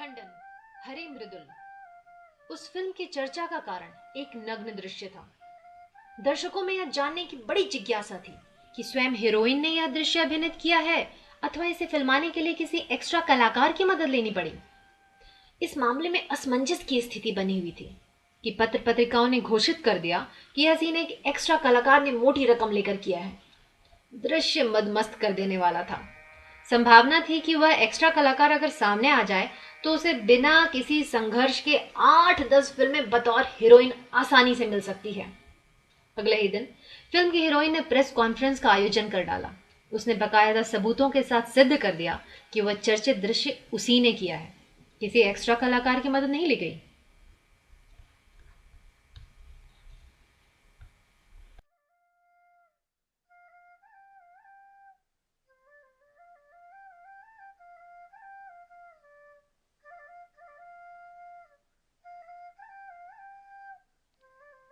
खंडन, हरे मृदुल। उस फिल्म की चर्चा का कारण एक नग्न दृश्य था। दर्शकों में यह जानने की बड़ी जिज्ञासा थी कि स्वयं हीरोइन ने यह दृश्य अभिनीत किया है अथवा इसे फिल्माने के लिए किसी एक्स्ट्रा कलाकार की मदद लेनी पड़ी। इस मामले में असमंजस की स्थिति बनी हुई थी कि पत्र पत्रिकाओं ने घोषित कर दिया कि यह सीन एक एक्स्ट्रा कलाकार ने मोटी रकम लेकर किया है। दृश्य मदमस्त कर देने वाला था। संभावना थी कि वह एक्स्ट्रा कलाकार अगर सामने आ जाए तो उसे बिना किसी संघर्ष के 8-10 फिल्में बतौर हीरोइन आसानी से मिल सकती है। अगले ही दिन फिल्म की हीरोइन ने प्रेस कॉन्फ्रेंस का आयोजन कर डाला। उसने बकायदा सबूतों के साथ सिद्ध कर दिया कि वह चर्चित दृश्य उसी ने किया है। किसी एक्स्ट्रा कलाकार की मदद नहीं ली गई।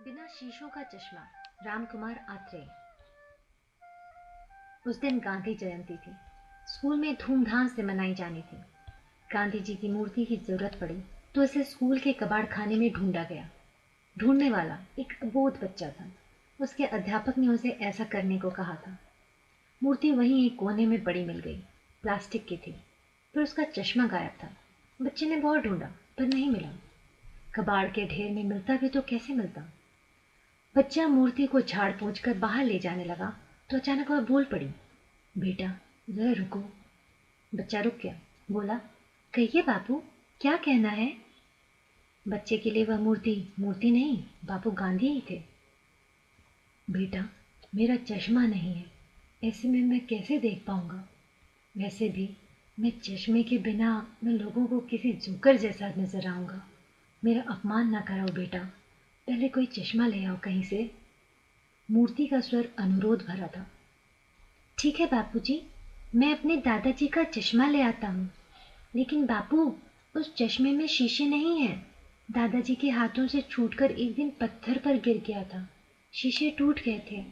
बिना शीशों का चश्मा, रामकुमार आत्रेय। उस दिन गांधी जयंती थी। स्कूल में धूमधाम से मनाई जानी थी। गांधी जी की मूर्ति की जरूरत पड़ी तो इसे स्कूल के कबाड़ खाने में ढूंढा गया। ढूंढने वाला एक अबोध बच्चा था। उसके अध्यापक ने उसे ऐसा करने को कहा था। मूर्ति वहीं एक कोने में पड़ी मिल गई। प्लास्टिक की थी। फिर उसका चश्मा गायब था। बच्चे ने बहुत ढूंढा पर नहीं मिला। कबाड़ के ढेर में मिलता भी तो कैसे मिलता। बच्चा मूर्ति को झाड़ पोंछ कर बाहर ले जाने लगा तो अचानक वह बोल पड़ी, बेटा जरा रुको। बच्चा रुक गया। बोला, कहिए बापू, क्या कहना है। बच्चे के लिए वह मूर्ति मूर्ति नहीं, बापू गांधी ही थे। बेटा, मेरा चश्मा नहीं है, ऐसे में मैं कैसे देख पाऊंगा। वैसे भी मैं चश्मे के बिना मैं लोगों को किसी जोकर जैसा नजर आऊंगा। मेरा अपमान ना कराओ बेटा, पहले कोई चश्मा ले आओ कहीं से। मूर्ति का स्वर अनुरोध भरा था। ठीक है बापूजी, मैं अपने दादाजी का चश्मा ले आता हूँ। लेकिन बापू, उस चश्मे में शीशे नहीं है। दादाजी के हाथों से छूटकर एक दिन पत्थर पर गिर गया था। शीशे टूट गए थे।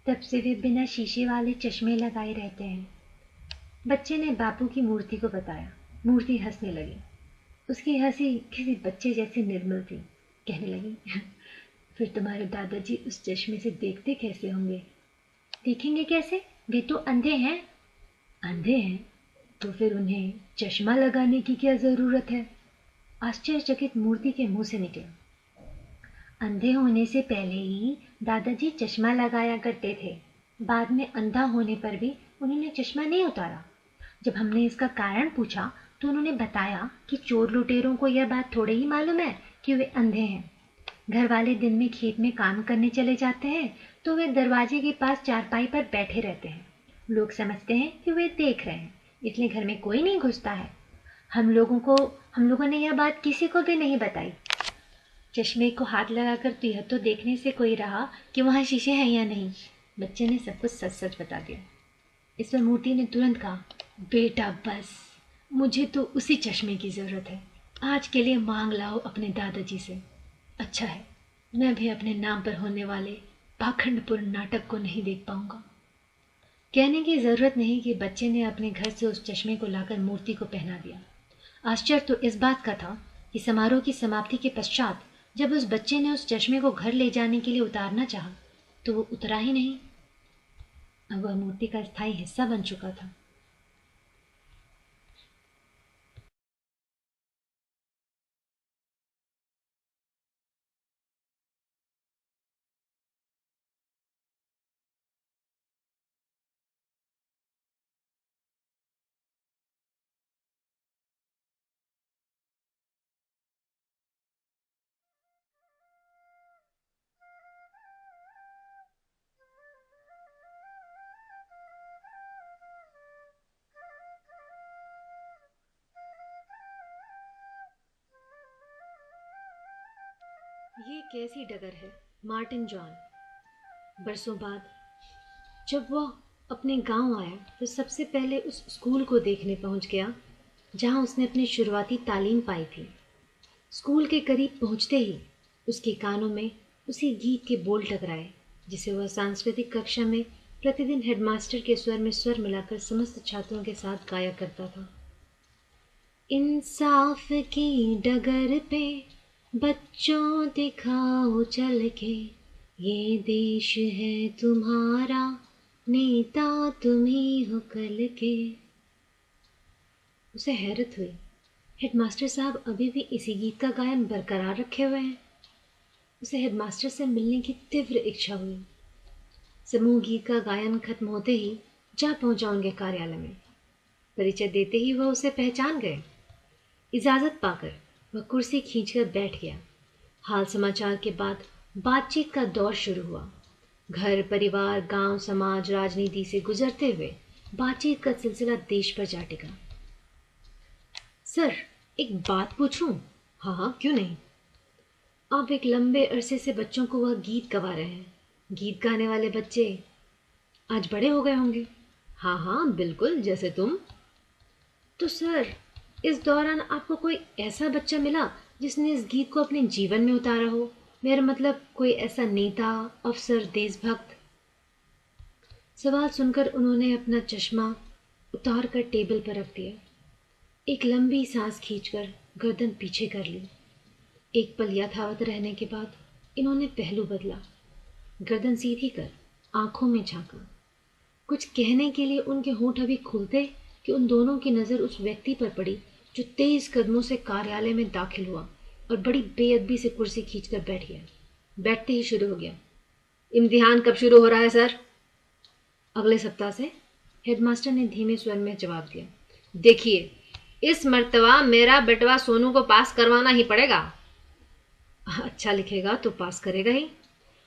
तब से वे बिना शीशे वाले चश्मे लगाए रहते हैं। बच्चे ने बापू की मूर्ति को बताया। मूर्ति हंसने लगी। उसकी हंसी किसी बच्चे जैसी निर्मल थी। कहने लगी, फिर तुम्हारे दादाजी उस चश्मे से देखते कैसे होंगे। देखेंगे कैसे, वे तो अंधे हैं। अंधे हैं तो फिर उन्हें चश्मा लगाने की क्या जरूरत है। आश्चर्यचकित मूर्ति के मुंह से निकला। अंधे होने से पहले ही दादाजी चश्मा लगाया करते थे। बाद में अंधा होने पर भी उन्होंने चश्मा नहीं उतारा। जब हमने इसका कारण पूछा तो उन्होंने बताया कि चोर लुटेरों को यह बात थोड़े ही मालूम है कि वे अंधे हैं। घर वाले दिन में खेत में काम करने चले जाते हैं तो वे दरवाजे के पास चारपाई पर बैठे रहते हैं। लोग समझते हैं कि वे देख रहे हैं, इसलिए घर में कोई नहीं घुसता है। हम लोगों ने यह बात किसी को भी नहीं बताई। चश्मे को हाथ लगाकर तो यह तो देखने से कोई रहा कि वहाँ शीशे हैं या नहीं। बच्चे ने सब कुछ सच सच बता दिया। इस पर मूर्ति ने तुरंत कहा, बेटा बस, मुझे तो उसी चश्मे की जरूरत है। आज के लिए मांग लाओ अपने दादाजी से। अच्छा है, मैं भी अपने नाम पर होने वाले पाखंडपूर्ण नाटक को नहीं देख पाऊंगा। कहने की जरूरत नहीं कि बच्चे ने अपने घर से उस चश्मे को लाकर मूर्ति को पहना दिया। आश्चर्य तो इस बात का था कि समारोह की समाप्ति के पश्चात जब उस बच्चे ने उस चश्मे को घर ले जाने के लिए उतारना चाहा तो वो उतरा ही नहीं। अब वह मूर्ति का स्थायी हिस्सा बन चुका था। ये कैसी डगर है। Martin John. बरसों बाद जब वह अपने गांव आया तो सबसे पहले उस स्कूल को देखने पहुंच गया जहां उसने अपनी शुरुआती तालीम पाई थी। स्कूल के करीब पहुंचते ही उसके कानों में उसी गीत के बोल टकराए जिसे वह सांस्कृतिक कक्षा में प्रतिदिन हेडमास्टर के स्वर में स्वर मिलाकर समस्त छात्रों के साथ गाया करता था। इंसाफ की डगर पे बच्चों दिखाओ चल के, ये देश है तुम्हारा, नेता तुम ही हो कल के। उसे हैरत हुई, हेडमास्टर साहब अभी भी इसी गीत का गायन बरकरार रखे हुए हैं। उसे हेडमास्टर से मिलने की तीव्र इच्छा हुई। समूह गीत का गायन खत्म होते ही जा पहुंचा उनके कार्यालय में। परिचय देते ही वह उसे पहचान गए। इजाजत पाकर वह कुर्सी खींचकर बैठ गया। हाल समाचार के बाद बातचीत का दौर शुरू हुआ। घर परिवार गांव समाज राजनीति से गुजरते हुए बातचीत का सिलसिला देश पर जा टिका। सर, एक बात पूछूं? हाँ हाँ, क्यों नहीं। आप एक लंबे अरसे से बच्चों को वह गीत गवा रहे हैं। गीत गाने वाले बच्चे आज बड़े हो गए होंगे। हाँ हाँ बिल्कुल, जैसे तुम। तो सर, इस दौरान आपको कोई ऐसा बच्चा मिला जिसने इस गीत को अपने जीवन में उतारा हो? मेरा मतलब कोई ऐसा नेता, अफसर, देशभक्त। सवाल सुनकर उन्होंने अपना चश्मा उतार कर टेबल पर रख दिया। एक लंबी सांस खींचकर गर्दन पीछे कर ली। एक पल यथावत रहने के बाद इन्होंने पहलू बदला। गर्दन सीधी कर आंखों में झांका। कुछ कहने के लिए उनके होंठ अभी खुलते कि उन दोनों की नज़र उस व्यक्ति पर पड़ी जो तेज कदमों से कार्यालय में दाखिल हुआ और बड़ी बेअदबी से कुर्सी खींचकर बैठ गया। बैठते ही शुरू हो गया। इम्तिहान कब शुरू हो रहा है सर? अगले सप्ताह से, हेडमास्टर ने धीमे स्वर में जवाब दिया। देखिए, इस मर्तबा मेरा बेटवा सोनू को पास करवाना ही पड़ेगा। अच्छा लिखेगा तो पास करेगा ही।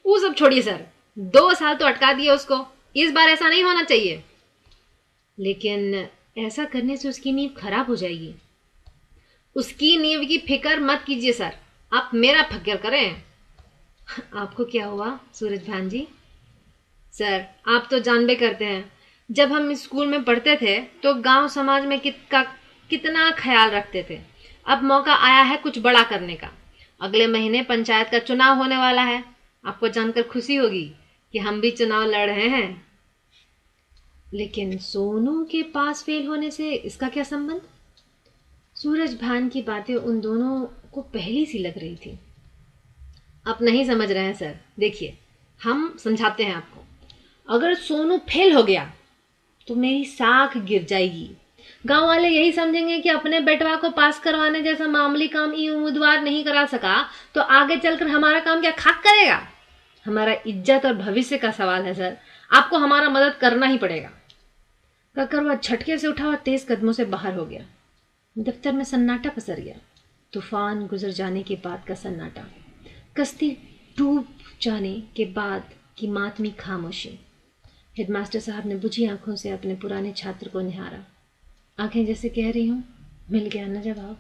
वो सब छोड़िए सर, 2 साल तो अटका दिए उसको। इस बार ऐसा नहीं होना चाहिए। लेकिन ऐसा करने से उसकी नींव खराब हो जाएगी। उसकी नींव की फिक्र मत कीजिए सर, आप मेरा फिक्र करें। आपको क्या हुआ सूरज भान जी? सर, आप तो जानबे करते हैं, जब हम स्कूल में पढ़ते थे तो गांव समाज में कितना ख्याल रखते थे। अब मौका आया है कुछ बड़ा करने का। अगले महीने पंचायत का चुनाव होने वाला है। आपको जानकर खुशी होगी कि हम भी चुनाव लड़ रहे हैं। लेकिन सोनू के पास फेल होने से इसका क्या संबंध? सूरज भान की बातें उन दोनों को पहली सी लग रही थी। आप नहीं समझ रहे हैं सर। देखिए, हम समझाते हैं आपको। अगर सोनू फेल हो गया तो मेरी साख गिर जाएगी। गांव वाले यही समझेंगे कि अपने बेटवा को पास करवाने जैसा मामूली काम ये उम्मीदवार नहीं करा सका तो आगे चलकर हमारा काम क्या खाक करेगा? हमारा इज्जत और भविष्य का सवाल है सर, आपको हमारा मदद करना ही पड़ेगा। कहकर वह झटके से उठा और तेज कदमों से बाहर हो गया। दफ्तर में सन्नाटा पसर गया। तूफान गुजर जाने के बाद का सन्नाटा, कश्ती डूब जाने के बाद की मातमी खामोशी। हेडमास्टर साहब ने बुझी आंखों से अपने पुराने छात्र को निहारा। आंखें जैसे कह रही हूं, मिल गया ना जवाब।